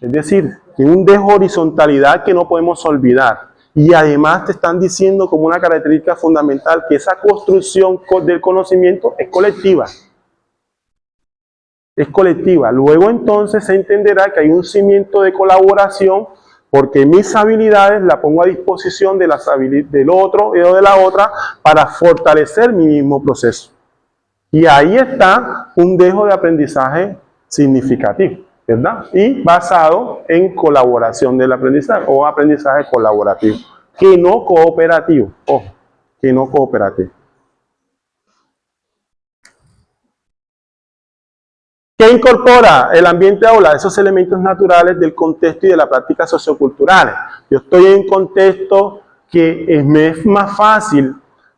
Es decir, que un de horizontalidad que no podemos olvidar. Y además te están diciendo como una característica fundamental que esa construcción del conocimiento es colectiva. Es colectiva. Luego entonces se entenderá que hay un cimiento de colaboración porque mis habilidades las pongo a disposición de las habilidades del otro o de la otra para fortalecer mi mismo proceso. Y ahí está un dejo de aprendizaje significativo, ¿verdad? Y basado en colaboración del aprendizaje o aprendizaje colaborativo, que no cooperativo, ojo, que no cooperativo. ¿Qué incorpora el ambiente aula? Esos elementos naturales del contexto y de la práctica socioculturales. Yo estoy en un contexto que me es más fácil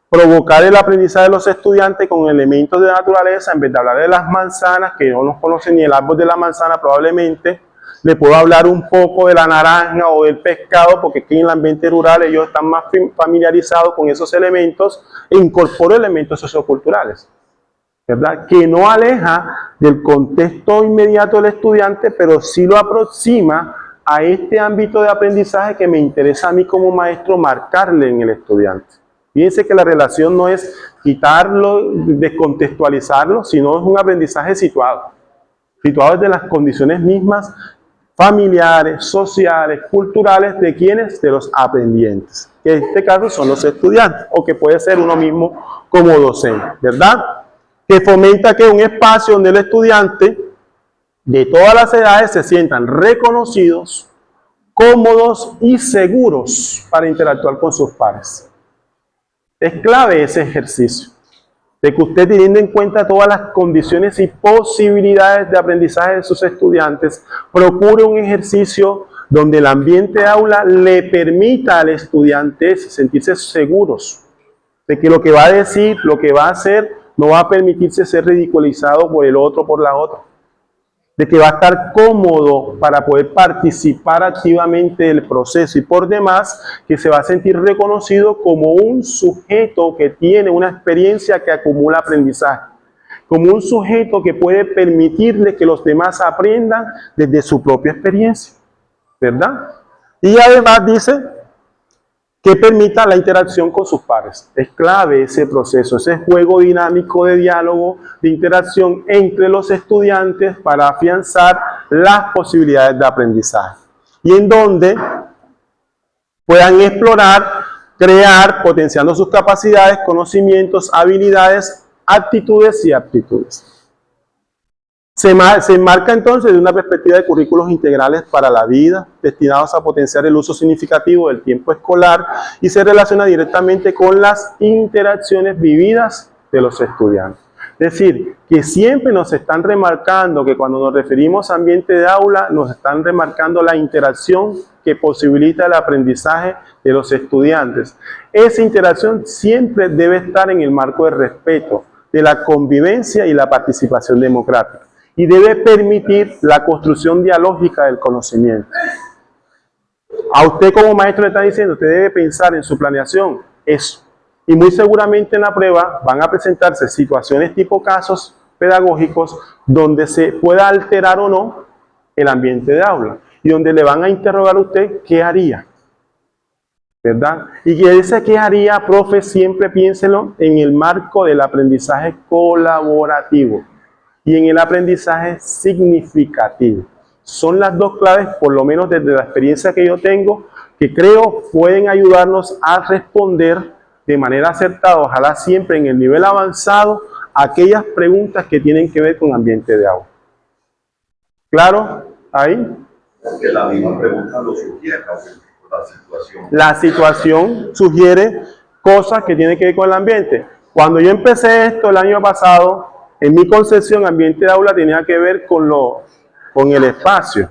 provocar el aprendizaje de los estudiantes con elementos de naturaleza, en vez de hablar de las manzanas, que no nos conocen ni el árbol de la manzana probablemente, le puedo hablar un poco de la naranja o del pescado, porque aquí en el ambiente rural ellos están más familiarizados con esos elementos, e incorporo elementos socioculturales, ¿verdad? Que no aleja del contexto inmediato del estudiante, pero sí lo aproxima a este ámbito de aprendizaje que me interesa a mí como maestro marcarle en el estudiante. Fíjense que la relación no es quitarlo, descontextualizarlo, sino es un aprendizaje situado. Situado desde las condiciones mismas familiares, sociales, culturales, ¿de quiénes? De los aprendientes. Que en este caso son los estudiantes, o que puede ser uno mismo como docente, ¿verdad? Que fomenta que un espacio donde el estudiante de todas las edades se sientan reconocidos, cómodos y seguros para interactuar con sus pares. Es clave ese ejercicio, de que usted, teniendo en cuenta todas las condiciones y posibilidades de aprendizaje de sus estudiantes, procure un ejercicio donde el ambiente de aula le permita al estudiante sentirse seguros de que lo que va a decir, lo que va a hacer, no va a permitirse ser ridiculizado por el otro, por la otra. De que va a estar cómodo para poder participar activamente del proceso y por demás que se va a sentir reconocido como un sujeto que tiene una experiencia que acumula aprendizaje, como un sujeto que puede permitirle que los demás aprendan desde su propia experiencia, ¿verdad? Y además dice que permita la interacción con sus pares. Es clave ese proceso, ese juego dinámico de diálogo, de interacción entre los estudiantes para afianzar las posibilidades de aprendizaje. Y en donde puedan explorar, crear, potenciando sus capacidades, conocimientos, habilidades, actitudes y aptitudes. Se enmarca entonces de una perspectiva de currículos integrales para la vida, destinados a potenciar el uso significativo del tiempo escolar y se relaciona directamente con las interacciones vividas de los estudiantes. Es decir, que siempre nos están remarcando que cuando nos referimos a ambiente de aula, nos están remarcando la interacción que posibilita el aprendizaje de los estudiantes. Esa interacción siempre debe estar en el marco del respeto, de la convivencia y la participación democrática. Y debe permitir la construcción dialógica del conocimiento. A usted como maestro le está diciendo, usted debe pensar en su planeación eso. Y muy seguramente en la prueba van a presentarse situaciones tipo casos pedagógicos donde se pueda alterar o no el ambiente de aula. Y donde le van a interrogar a usted qué haría, ¿verdad? Y que ese qué haría, profe, siempre piénselo en el marco del aprendizaje colaborativo y en el aprendizaje significativo. Son las dos claves, por lo menos desde la experiencia que yo tengo, que creo pueden ayudarnos a responder de manera acertada, ojalá siempre en el nivel avanzado, aquellas preguntas que tienen que ver con ambiente de aula. ¿Claro? ¿Ahí? Porque la misma pregunta lo sugiere, la situación. La situación sugiere cosas que tienen que ver con el ambiente. Cuando yo empecé esto el año pasado, en mi concepción, ambiente de aula tenía que ver con el espacio,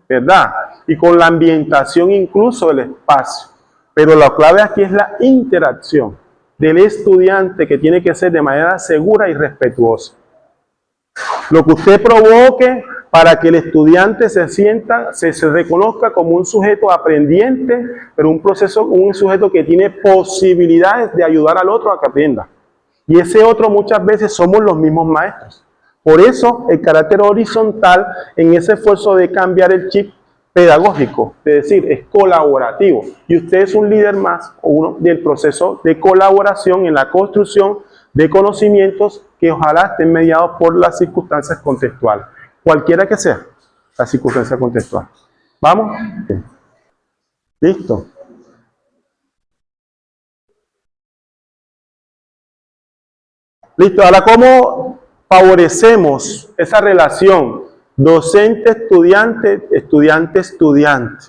¿verdad? Y con la ambientación incluso del espacio. Pero la clave aquí es la interacción del estudiante que tiene que ser de manera segura y respetuosa. Lo que usted provoque para que el estudiante se sienta, se reconozca como un sujeto aprendiente, pero un sujeto que tiene posibilidades de ayudar al otro a que aprenda. Y ese otro muchas veces somos los mismos maestros. Por eso el carácter horizontal en ese esfuerzo de cambiar el chip pedagógico, es decir, es colaborativo. Y usted es un líder más, uno del proceso de colaboración en la construcción de conocimientos que ojalá estén mediados por las circunstancias contextuales, cualquiera que sea la circunstancia contextual. ¿Vamos? ¿Listo? Listo, ahora ¿cómo favorecemos esa relación docente-estudiante, estudiante-estudiante?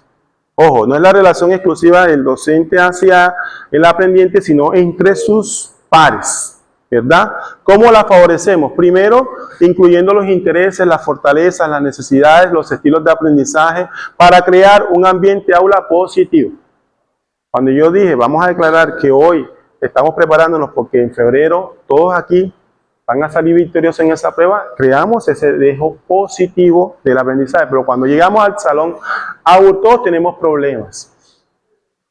Ojo, no es la relación exclusiva del docente hacia el aprendiente, sino entre sus pares, ¿verdad? ¿Cómo la favorecemos? Primero, incluyendo los intereses, las fortalezas, las necesidades, los estilos de aprendizaje, para crear un ambiente aula positivo. Cuando yo dije, vamos a declarar que hoy estamos preparándonos porque en febrero todos aquí van a salir victoriosos en esa prueba, creamos ese dejo positivo del aprendizaje. Pero cuando llegamos al salón, todos tenemos problemas.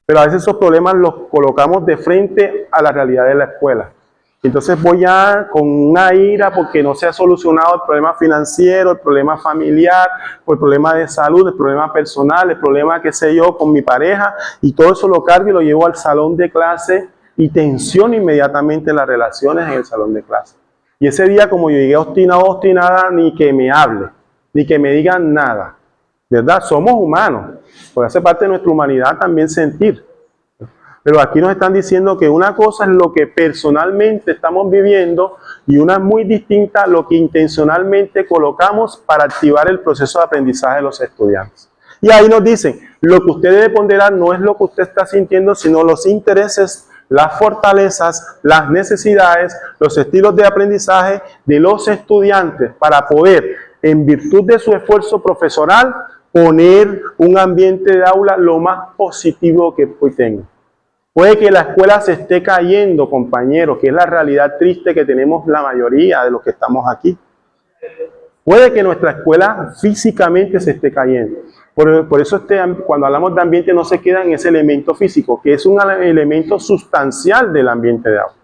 Pero a veces esos problemas los colocamos de frente a la realidad de la escuela. Entonces voy ya con una ira porque no se ha solucionado el problema financiero, el problema familiar, el problema de salud, el problema personal, el problema, qué sé yo, con mi pareja, y todo eso lo cargo y lo llevo al salón de clase y tensiono inmediatamente las relaciones en el salón de clase. Y ese día, como yo llegué obstinado o obstinada, ni que me hable, ni que me digan nada, ¿verdad? Somos humanos, porque hace parte de nuestra humanidad también sentir. Pero aquí nos están diciendo que una cosa es lo que personalmente estamos viviendo y una muy distinta lo que intencionalmente colocamos para activar el proceso de aprendizaje de los estudiantes. Y ahí nos dicen, lo que usted debe ponderar no es lo que usted está sintiendo, sino los intereses, las fortalezas, las necesidades, los estilos de aprendizaje de los estudiantes para poder, en virtud de su esfuerzo profesoral, poner un ambiente de aula lo más positivo que tenga. Puede que la escuela se esté cayendo, compañeros, que es la realidad triste que tenemos la mayoría de los que estamos aquí. Puede que nuestra escuela físicamente se esté cayendo. Por eso cuando hablamos de ambiente no se queda en ese elemento físico, que es un elemento sustancial del ambiente de aula.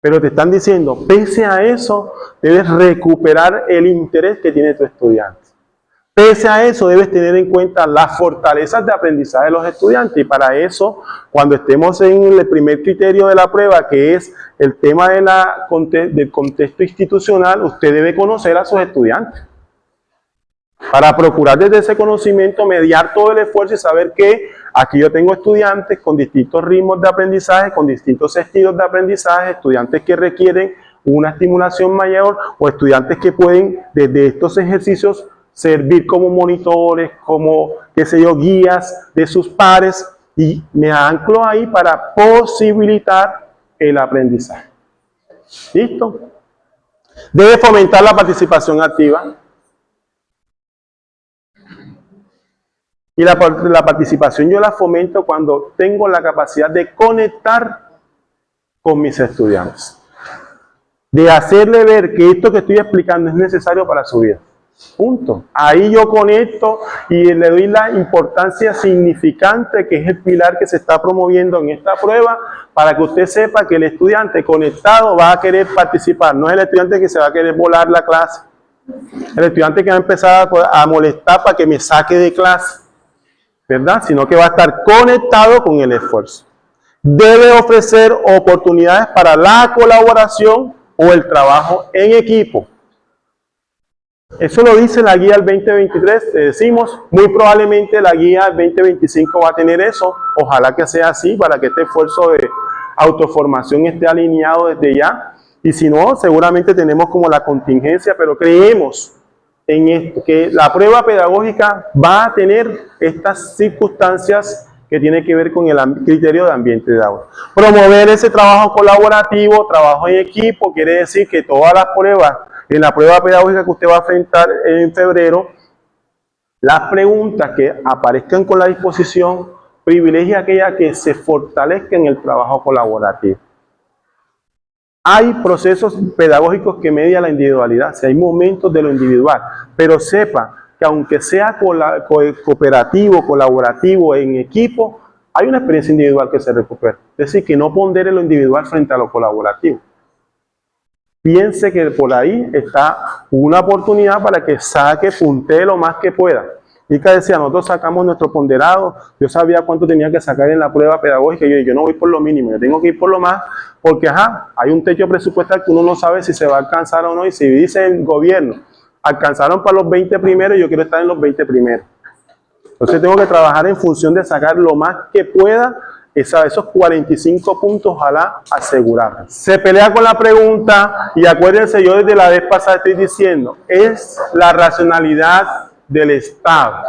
Pero te están diciendo, pese a eso, debes recuperar el interés que tiene tu estudiante. Pese a eso, debes tener en cuenta las fortalezas de aprendizaje de los estudiantes. Y para eso, cuando estemos en el primer criterio de la prueba, que es el tema del contexto institucional, usted debe conocer a sus estudiantes. Para procurar desde ese conocimiento mediar todo el esfuerzo y saber que aquí yo tengo estudiantes con distintos ritmos de aprendizaje, con distintos estilos de aprendizaje, estudiantes que requieren una estimulación mayor o estudiantes que pueden desde estos ejercicios servir como monitores, como, qué sé yo, guías de sus pares, y me anclo ahí para posibilitar el aprendizaje. ¿Listo? Debe fomentar la participación activa. Y la participación yo la fomento cuando tengo la capacidad de conectar con mis estudiantes. De hacerle ver que esto que estoy explicando es necesario para su vida. Punto. Ahí yo conecto y le doy la importancia significante que es el pilar que se está promoviendo en esta prueba para que usted sepa que el estudiante conectado va a querer participar. No es el estudiante que se va a querer volar la clase. El estudiante que va a empezar a molestar para que me saque de clase, ¿verdad? Sino que va a estar conectado con el esfuerzo. Debe ofrecer oportunidades para la colaboración o el trabajo en equipo. Eso lo dice la guía del 2023, te decimos, muy probablemente la guía del 2025 va a tener eso, ojalá que sea así para que este esfuerzo de autoformación esté alineado desde ya, y si no, seguramente tenemos como la contingencia, pero creemos en esto, que la prueba pedagógica va a tener estas circunstancias que tienen que ver con el criterio de ambiente de aula. Promover ese trabajo colaborativo, trabajo en equipo, quiere decir que todas las pruebas, en la prueba pedagógica que usted va a enfrentar en febrero, las preguntas que aparezcan con la disposición privilegia aquella que se fortalezca en el trabajo colaborativo. Hay procesos pedagógicos que median la individualidad, si hay momentos de lo individual, pero sepa que aunque sea cooperativo, colaborativo, en equipo, hay una experiencia individual que se recupera. Es decir, que no pondere lo individual frente a lo colaborativo. Piense que por ahí está una oportunidad para que saque, puntee lo más que pueda. Ica decía, nosotros sacamos nuestro ponderado, yo sabía cuánto tenía que sacar en la prueba pedagógica, yo no voy por lo mínimo, yo tengo que ir por lo más, porque hay un techo presupuestal que uno no sabe si se va a alcanzar o no, y si dice el gobierno, alcanzaron para los 20 primeros, yo quiero estar en los 20 primeros. Entonces tengo que trabajar en función de sacar lo más que pueda, esos 45 puntos, ojalá asegurar. Se pelea con la pregunta, y acuérdense, yo desde la vez pasada estoy diciendo, es la racionalidad del Estado.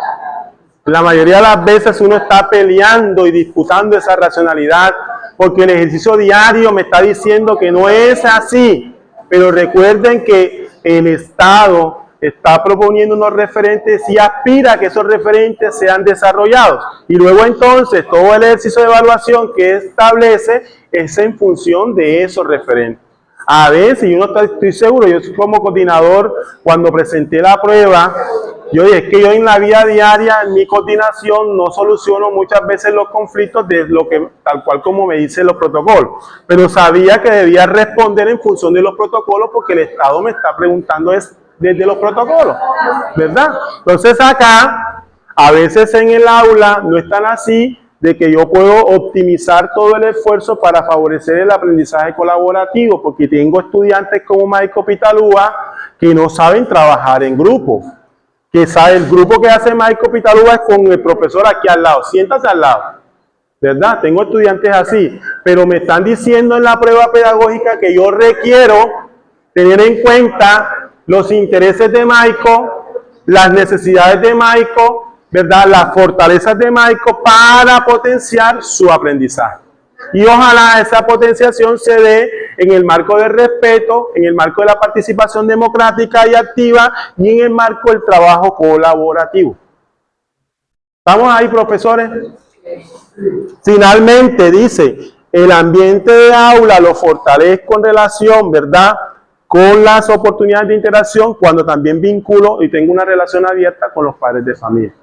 La mayoría de las veces uno está peleando y disputando esa racionalidad porque el ejercicio diario me está diciendo que no es así. Pero recuerden que el Estado está proponiendo unos referentes y aspira a que esos referentes sean desarrollados. Y luego entonces todo el ejercicio de evaluación que establece es en función de esos referentes. A veces, y estoy seguro, yo como coordinador, cuando presenté la prueba, yo dije, es que yo en la vida diaria, en mi coordinación, no soluciono muchas veces los conflictos de lo que, tal cual como me dicen los protocolos. Pero sabía que debía responder en función de los protocolos porque el Estado me está preguntando desde los protocolos, ¿verdad? Entonces acá, a veces en el aula no están así, de que yo puedo optimizar todo el esfuerzo para favorecer el aprendizaje colaborativo, porque tengo estudiantes como Maico Pitalúa que no saben trabajar en grupo. Que sabe, el grupo que hace Maico Pitalúa es con el profesor aquí al lado, siéntate al lado, ¿verdad? Tengo estudiantes así, pero me están diciendo en la prueba pedagógica que yo requiero tener en cuenta los intereses de Maico, las necesidades de Maico, ¿verdad? Las fortalezas de Maico para potenciar su aprendizaje. Y ojalá esa potenciación se dé en el marco del respeto, en el marco de la participación democrática y activa y en el marco del trabajo colaborativo. ¿Estamos ahí, profesores? Finalmente dice, el ambiente de aula lo fortalezco en relación, ¿verdad?, con las oportunidades de interacción cuando también vinculo y tengo una relación abierta con los padres de familia.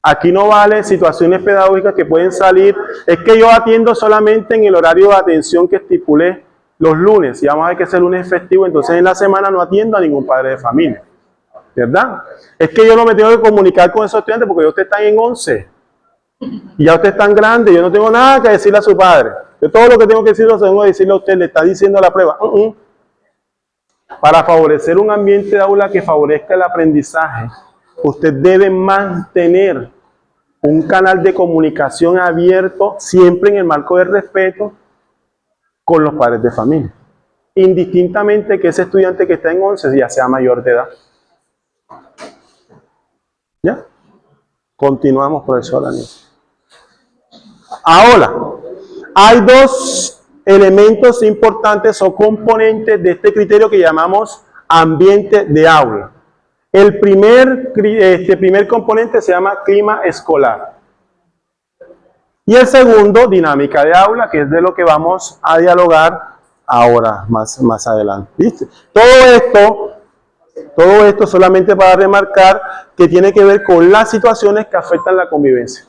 Aquí no vale situaciones pedagógicas que pueden salir. Es que yo atiendo solamente en el horario de atención que estipulé los lunes. Y vamos a ver que ese lunes es festivo, entonces en la semana no atiendo a ningún padre de familia. ¿Verdad? Es que yo no me tengo que comunicar con esos estudiantes porque ya ustedes están en 11. Y ya ustedes están grandes. Yo no tengo nada que decirle a su padre. Yo todo lo que tengo que decirle, lo tengo que decirle a usted. Le está diciendo la prueba. Para favorecer un ambiente de aula que favorezca el aprendizaje, usted debe mantener un canal de comunicación abierto, siempre en el marco del respeto, con los padres de familia. Indistintamente que ese estudiante que está en 11 ya sea mayor de edad. ¿Ya? Continuamos, profesora. Ahora, hay dos elementos importantes o componentes de este criterio que llamamos ambiente de aula. El primer componente se llama clima escolar. Y el segundo, dinámica de aula, que es de lo que vamos a dialogar ahora, más adelante. ¿Viste? Todo esto solamente para remarcar que tiene que ver con las situaciones que afectan la convivencia.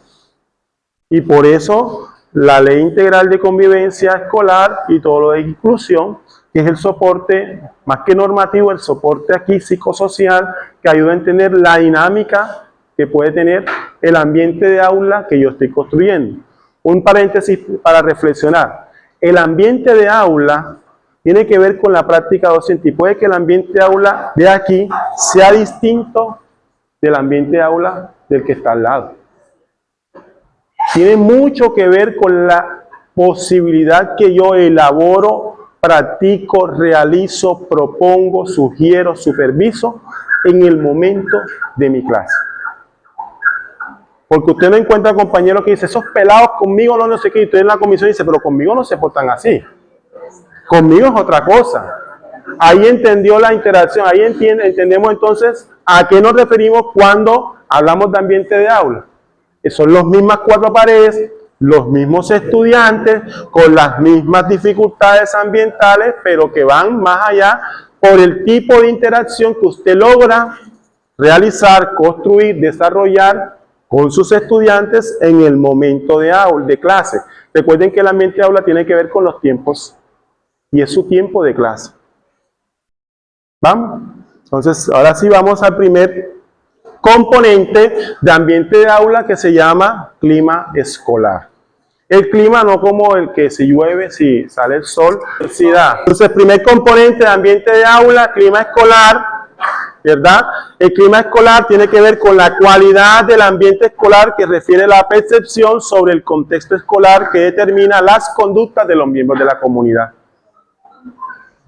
Y por eso la Ley Integral de Convivencia Escolar y todo lo de inclusión, que es el soporte, más que normativo, el soporte aquí psicosocial, que ayuda a entender la dinámica que puede tener el ambiente de aula que yo estoy construyendo. Un paréntesis para reflexionar. El ambiente de aula tiene que ver con la práctica docente y puede que el ambiente de aula de aquí sea distinto del ambiente de aula del que está al lado. Tiene mucho que ver con la posibilidad que yo elaboro, practico, realizo, propongo, sugiero, superviso en el momento de mi clase. Porque usted no encuentra compañeros que dicen, esos pelados conmigo no sé qué, y usted en la comisión dice, pero conmigo no se portan así. Conmigo es otra cosa. Ahí entendió la interacción, ahí entendemos entonces a qué nos referimos cuando hablamos de ambiente de aula. Son las mismas cuatro paredes, los mismos estudiantes, con las mismas dificultades ambientales, pero que van más allá por el tipo de interacción que usted logra realizar, construir, desarrollar con sus estudiantes en el momento de aula, de clase. Recuerden que el ambiente de aula tiene que ver con los tiempos y es su tiempo de clase. ¿Vamos? Entonces, ahora sí vamos al primer componente de ambiente de aula que se llama clima escolar. El clima no como el que si llueve, si sale el sol, si da. Entonces, primer componente de ambiente de aula, clima escolar, ¿verdad? El clima escolar tiene que ver con la cualidad del ambiente escolar que refiere a la percepción sobre el contexto escolar que determina las conductas de los miembros de la comunidad.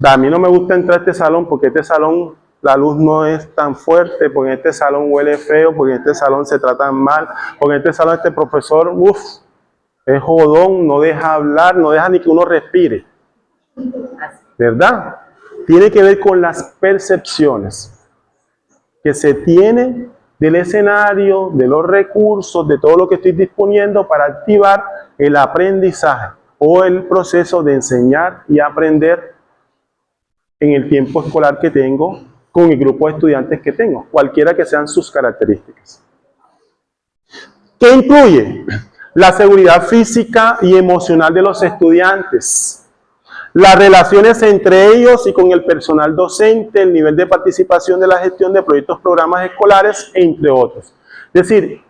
A mí no me gusta entrar a este salón porque este salón la luz no es tan fuerte, porque en este salón huele feo, porque en este salón se tratan mal, porque en este salón este profesor, es jodón, no deja hablar, no deja ni que uno respire. ¿Verdad? Tiene que ver con las percepciones que se tiene del escenario, de los recursos, de todo lo que estoy disponiendo para activar el aprendizaje o el proceso de enseñar y aprender en el tiempo escolar que tengo con el grupo de estudiantes que tengo, cualquiera que sean sus características. ¿Qué incluye? La seguridad física y emocional de los estudiantes, las relaciones entre ellos y con el personal docente, el nivel de participación de la gestión de proyectos, programas escolares, entre otros. Es decir,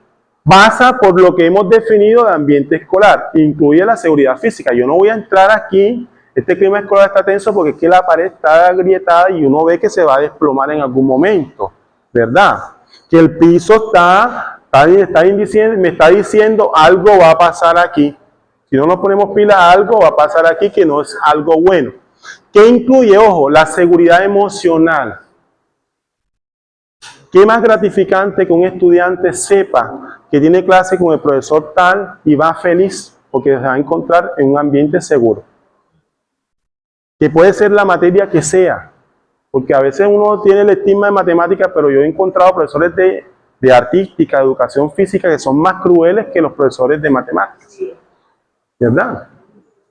pasa por lo que hemos definido de ambiente escolar, incluye la seguridad física. Yo no voy a entrar aquí, este clima escolar está tenso porque es que la pared está agrietada y uno ve que se va a desplomar en algún momento, ¿verdad? Que el piso me está diciendo algo va a pasar aquí. Si no nos ponemos pila, algo va a pasar aquí que no es algo bueno. ¿Qué incluye? Ojo, la seguridad emocional. ¿Qué más gratificante que un estudiante sepa que tiene clase con el profesor tal y va feliz porque se va a encontrar en un ambiente seguro? Que puede ser la materia que sea, porque a veces uno tiene el estigma de matemáticas, pero yo he encontrado profesores de artística, de educación física, que son más crueles que los profesores de matemáticas, ¿verdad?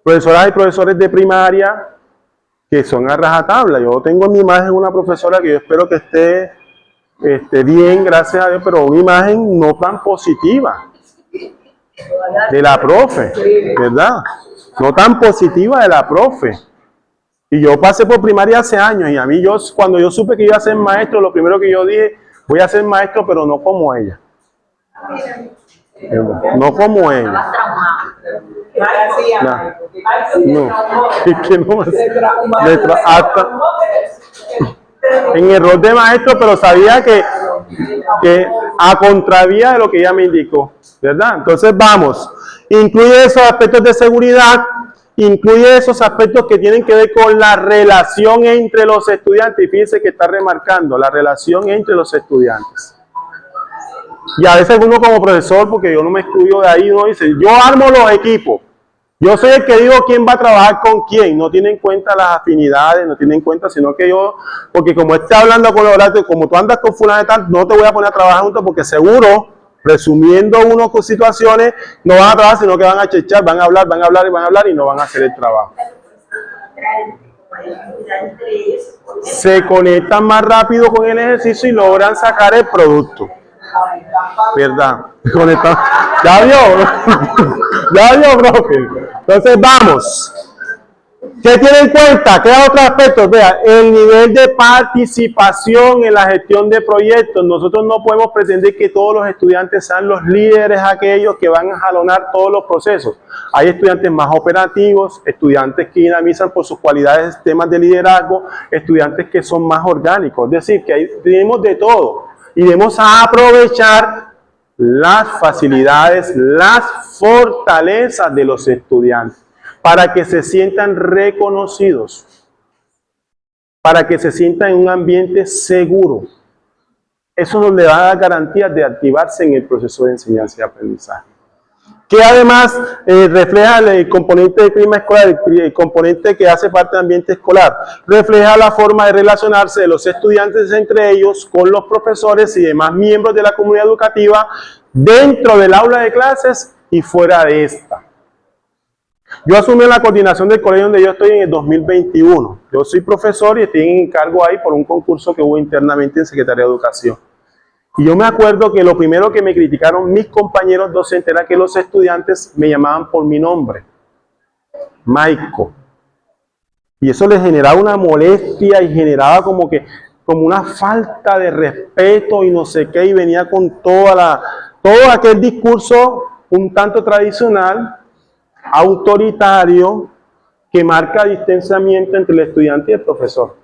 Profesoras y profesores de primaria que son a rajatabla. Yo tengo en mi imagen una profesora que yo espero que esté bien, gracias a Dios, pero una imagen no tan positiva de la profe, ¿verdad? No tan positiva de la profe. Y yo pasé por primaria hace años y a mí cuando yo supe que iba a ser maestro, lo primero que yo dije, voy a ser maestro, pero no como ella. No como ella. No, es que no. En el rol de maestro, pero sabía que a contravía de lo que ella me indicó, ¿verdad? Entonces vamos, incluye esos aspectos de seguridad, incluye esos aspectos que tienen que ver con la relación entre los estudiantes, y fíjense que está remarcando la relación entre los estudiantes. Y a veces uno como profesor, porque yo no me excluyo de ahí, uno dice, yo armo los equipos, yo soy el que digo quién va a trabajar con quién, no tiene en cuenta las afinidades, no tiene en cuenta, sino que yo, porque como está hablando con los horarios, como tú andas con fulano y tal, no te voy a poner a trabajar juntos porque seguro, resumiendo uno con situaciones, no van a trabajar, sino que van a chechar, van a hablar y no van a hacer el trabajo. Se conectan más rápido con el ejercicio y logran sacar el producto. ¿Verdad? ¿Ya vio? ¿Ya vio, profe? Entonces vamos. ¿Qué tiene en cuenta? ¿Qué otros aspectos? Vea, el nivel de participación en la gestión de proyectos. Nosotros no podemos pretender que todos los estudiantes sean los líderes, aquellos que van a jalonar todos los procesos. Hay estudiantes más operativos, estudiantes que dinamizan por sus cualidades temas de liderazgo, estudiantes que son más orgánicos. Es decir, que tenemos de todo. Y debemos aprovechar las facilidades, las fortalezas de los estudiantes para que se sientan reconocidos, para que se sientan en un ambiente seguro. Eso nos le va a dar garantías de activarse en el proceso de enseñanza y aprendizaje. Que además refleja el componente de clima escolar, el componente que hace parte del ambiente escolar, refleja la forma de relacionarse de los estudiantes entre ellos, con los profesores y demás miembros de la comunidad educativa, dentro del aula de clases y fuera de esta. Yo asumí la coordinación del colegio donde yo estoy en el 2021. Yo soy profesor y estoy en encargo ahí por un concurso que hubo internamente en Secretaría de Educación. Y yo me acuerdo que lo primero que me criticaron mis compañeros docentes era que los estudiantes me llamaban por mi nombre, Maico. Y eso les generaba una molestia y generaba como que como una falta de respeto y no sé qué, y venía con todo aquel discurso un tanto tradicional, autoritario, que marca distanciamiento entre el estudiante y el profesor.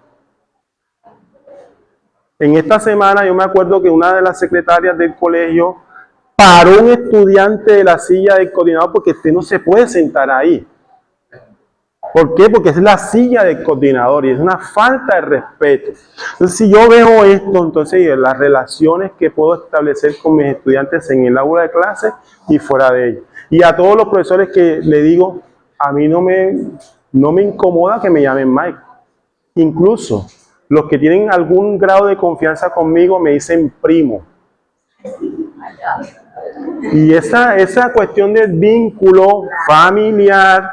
En esta semana yo me acuerdo que una de las secretarias del colegio paró un estudiante de la silla del coordinador porque usted no se puede sentar ahí. ¿Por qué? Porque es la silla del coordinador y es una falta de respeto. Entonces, si yo veo esto, entonces las relaciones que puedo establecer con mis estudiantes en el aula de clase y fuera de ella. Y a todos los profesores que le digo, a mí no me incomoda que me llamen Mike. Incluso los que tienen algún grado de confianza conmigo me dicen primo. Y esa cuestión del vínculo familiar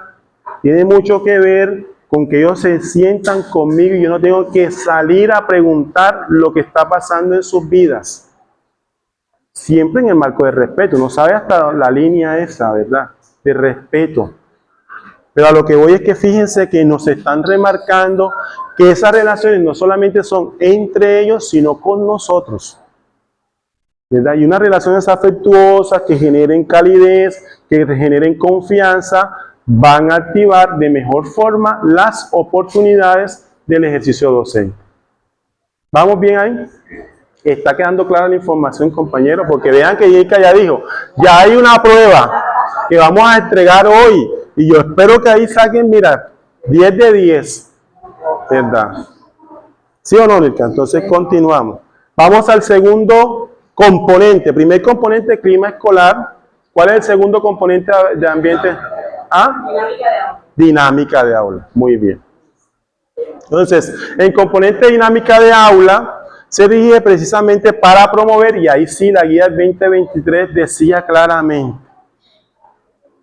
tiene mucho que ver con que ellos se sientan conmigo y yo no tengo que salir a preguntar lo que está pasando en sus vidas. Siempre en el marco de respeto. Uno sabe hasta la línea esa, ¿verdad? De respeto. Pero a lo que voy es que fíjense que nos están remarcando que esas relaciones no solamente son entre ellos, sino con nosotros. ¿Verdad? Y unas relaciones afectuosas que generen calidez, que generen confianza, van a activar de mejor forma las oportunidades del ejercicio docente. ¿Vamos bien ahí? Está quedando clara la información, compañeros, porque vean que Jessica ya dijo, ya hay una prueba que vamos a entregar hoy, y yo espero que ahí saquen, mira, 10 de 10, ¿verdad? ¿Sí o no, Nilka? Entonces continuamos. Vamos al segundo componente. Primer componente, clima escolar. ¿Cuál es el segundo componente de ambiente? ¿Ah? Dinámica de aula. Dinámica de aula. Muy bien. Entonces, en componente dinámica de aula se rige precisamente para promover, y ahí sí la guía del 2023 decía claramente.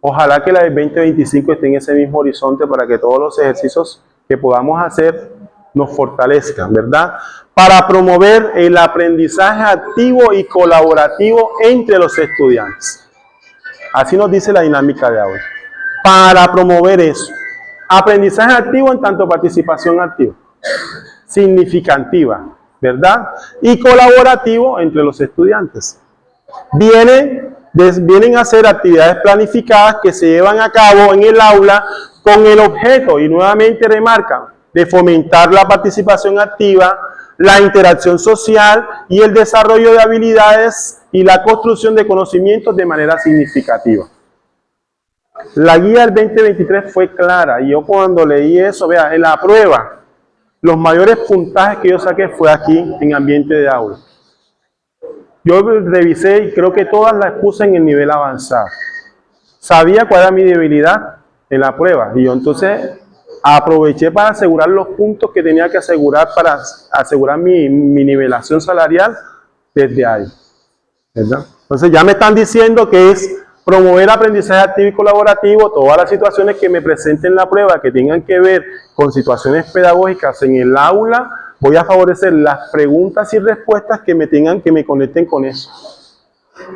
Ojalá que la del 2025 esté en ese mismo horizonte para que todos los ejercicios que podamos hacer nos fortalezcan, ¿verdad? Para promover el aprendizaje activo y colaborativo entre los estudiantes. Así nos dice la dinámica de aula. Para promover eso. Aprendizaje activo en tanto participación activa. Significativa, ¿verdad? Y colaborativo entre los estudiantes. Vienen a hacer actividades planificadas que se llevan a cabo en el aula con el objeto, y nuevamente remarcan, de fomentar la participación activa, la interacción social y el desarrollo de habilidades y la construcción de conocimientos de manera significativa. La guía del 2023 fue clara, y yo cuando leí eso, vea, en la prueba, los mayores puntajes que yo saqué fue aquí en ambiente de aula. Yo revisé y creo que todas las puse en el nivel avanzado. Sabía cuál era mi debilidad en la prueba, y yo entonces aproveché para asegurar los puntos que tenía que asegurar para asegurar mi nivelación salarial desde ahí, ¿verdad? Entonces ya me están diciendo que es promover aprendizaje activo y colaborativo. Todas las situaciones que me presenten en la prueba que tengan que ver con situaciones pedagógicas en el aula, voy a favorecer las preguntas y respuestas que me conecten con eso,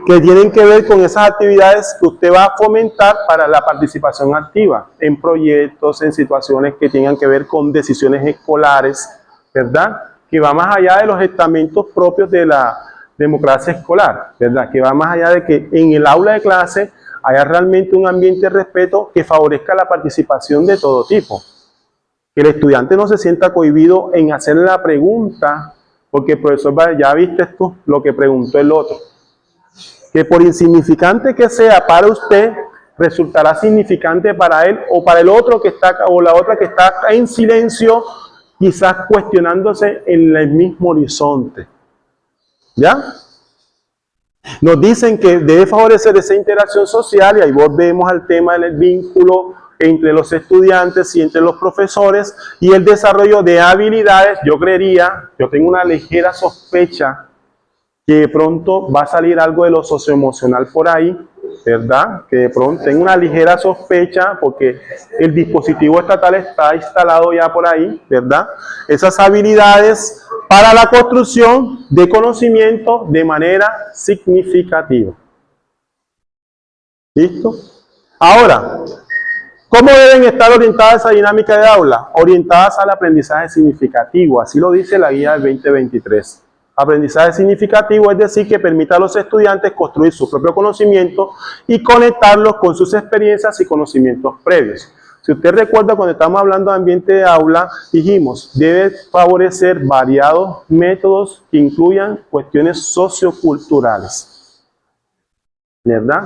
que tienen que ver con esas actividades que usted va a fomentar para la participación activa en proyectos, en situaciones que tengan que ver con decisiones escolares, ¿verdad? Que va más allá de los estamentos propios de la democracia escolar, ¿verdad? Que va más allá de que en el aula de clase haya realmente un ambiente de respeto que favorezca la participación de todo tipo. Que el estudiante no se sienta cohibido en hacer la pregunta, porque el profesor va, ya viste tú lo que preguntó el otro. Que por insignificante que sea para usted, resultará significante para él o para el otro que está, o la otra que está en silencio, quizás cuestionándose en el mismo horizonte. ¿Ya? Nos dicen que debe favorecer esa interacción social, y ahí volvemos al tema del vínculo entre los estudiantes y entre los profesores, y el desarrollo de habilidades. Yo tengo una ligera sospecha que de pronto va a salir algo de lo socioemocional por ahí, ¿verdad? Que de pronto tengo una ligera sospecha porque el dispositivo estatal está instalado ya por ahí, ¿verdad? Esas habilidades para la construcción de conocimiento de manera significativa. ¿Listo? Ahora, ¿Cómo deben estar orientadas esa dinámica de aula? Orientadas al aprendizaje significativo, así lo dice la guía del 2023. Aprendizaje significativo es decir, que permita a los estudiantes construir su propio conocimiento y conectarlos con sus experiencias y conocimientos previos. Si usted recuerda, cuando estamos hablando de ambiente de aula, dijimos, debe favorecer variados métodos que incluyan cuestiones socioculturales. ¿Verdad?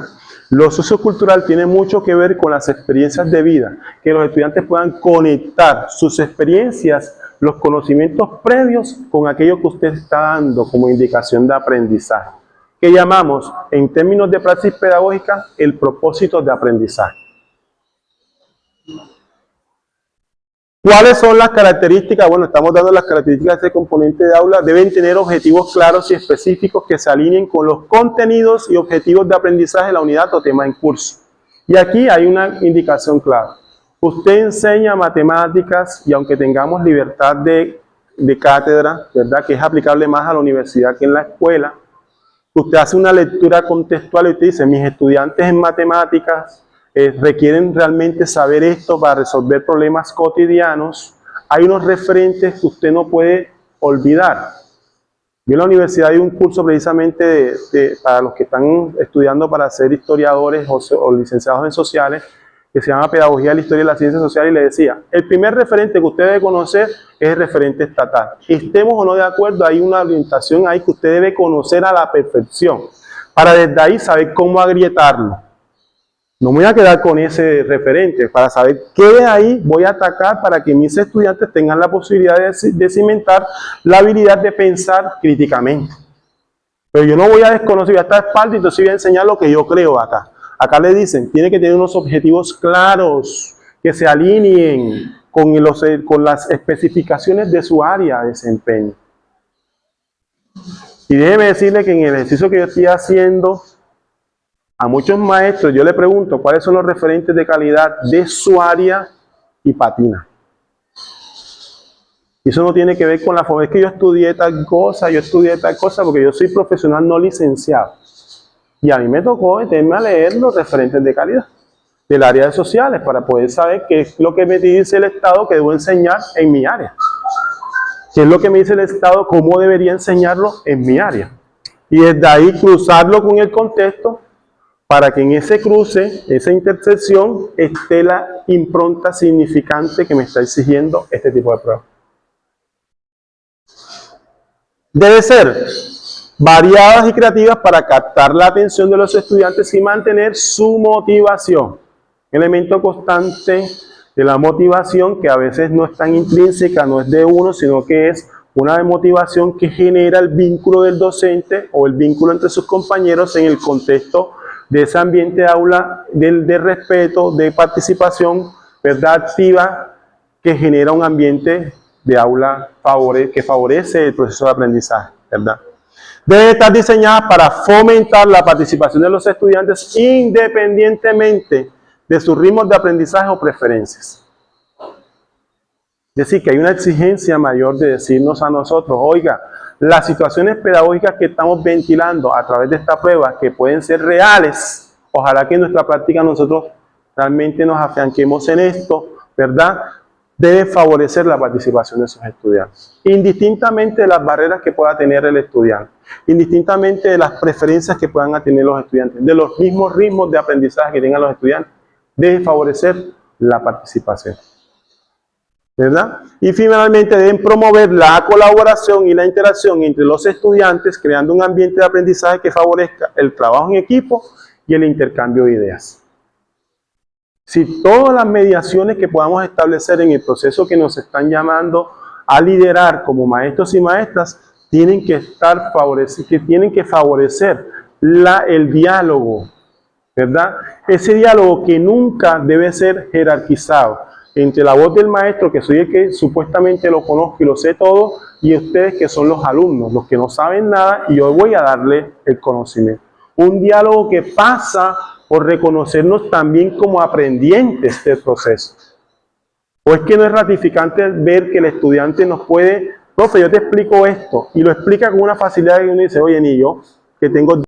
Lo sociocultural tiene mucho que ver con las experiencias de vida, que los estudiantes puedan conectar sus experiencias, los conocimientos previos con aquello que usted está dando como indicación de aprendizaje, que llamamos, en términos de praxis pedagógica, el propósito de aprendizaje. ¿Cuáles son las características? Bueno, estamos dando las características de este componente de aula. Deben tener objetivos claros y específicos que se alineen con los contenidos y objetivos de aprendizaje de la unidad o tema en curso. Y aquí hay una indicación clara. Usted enseña matemáticas y aunque tengamos libertad de cátedra, ¿verdad?, que es aplicable más a la universidad que en la escuela, usted hace una lectura contextual y usted dice, mis estudiantes en matemáticas requieren realmente saber esto para resolver problemas cotidianos. Hay unos referentes que usted no puede olvidar. Yo en la universidad hay un curso precisamente para los que están estudiando para ser historiadores o licenciados en sociales, que se llama Pedagogía de la Historia y la Ciencia Social, y le decía, el primer referente que usted debe conocer es el referente estatal. Estemos o no de acuerdo, hay una orientación ahí que usted debe conocer a la perfección, para desde ahí saber cómo agrietarlo. No me voy a quedar con ese referente, para saber qué de ahí voy a atacar para que mis estudiantes tengan la posibilidad de cimentar la habilidad de pensar críticamente. Pero yo no voy a desconocer, voy a estar espalda y entonces voy a enseñar lo que yo creo acá. Acá le dicen, tiene que tener unos objetivos claros, que se alineen con las especificaciones de su área de desempeño. Y déjeme decirle que en el ejercicio que yo estoy haciendo, a muchos maestros yo le pregunto cuáles son los referentes de calidad de su área y patina. Y eso no tiene que ver con la forma, es que yo estudié tal cosa, porque yo soy profesional no licenciado. Y a mí me tocó meterme a leer los referentes de calidad del área de sociales para poder saber qué es lo que me dice el Estado que debo enseñar en mi área. ¿Qué es lo que me dice el Estado? ¿Cómo debería enseñarlo en mi área? Y desde ahí cruzarlo con el contexto para que en ese cruce, esa intersección, esté la impronta significante que me está exigiendo este tipo de prueba. Debe ser variadas y creativas para captar la atención de los estudiantes y mantener su motivación. Elemento constante de la motivación que a veces no es tan intrínseca, no es de uno, sino que es una motivación que genera el vínculo del docente o el vínculo entre sus compañeros en el contexto de ese ambiente de aula, de respeto, de participación, ¿verdad?, activa, que genera un ambiente de aula que favorece el proceso de aprendizaje, ¿verdad? Debe estar diseñada para fomentar la participación de los estudiantes independientemente de sus ritmos de aprendizaje o preferencias. Es decir, que hay una exigencia mayor de decirnos a nosotros, oiga, las situaciones pedagógicas que estamos ventilando a través de esta prueba, que pueden ser reales, ojalá que en nuestra práctica nosotros realmente nos afianquemos en esto, ¿verdad?, debe favorecer la participación de sus estudiantes, indistintamente de las barreras que pueda tener el estudiante, indistintamente de las preferencias que puedan tener los estudiantes, de los mismos ritmos de aprendizaje que tengan los estudiantes, debe favorecer la participación, ¿verdad? Y finalmente deben promover la colaboración y la interacción entre los estudiantes, creando un ambiente de aprendizaje que favorezca el trabajo en equipo y el intercambio de ideas. Si todas las mediaciones que podamos establecer en el proceso que nos están llamando a liderar como maestros y maestras, tienen que favorecer el diálogo, ¿verdad? Ese diálogo que nunca debe ser jerarquizado entre la voz del maestro, que soy el que supuestamente lo conozco y lo sé todo, y ustedes que son los alumnos, los que no saben nada, y yo voy a darle el conocimiento. Un diálogo que pasa por reconocernos también como aprendientes del proceso. ¿O es que no es gratificante ver que el estudiante nos puede, profe, yo te explico esto, y lo explica con una facilidad que uno dice, oye, ni yo, que tengo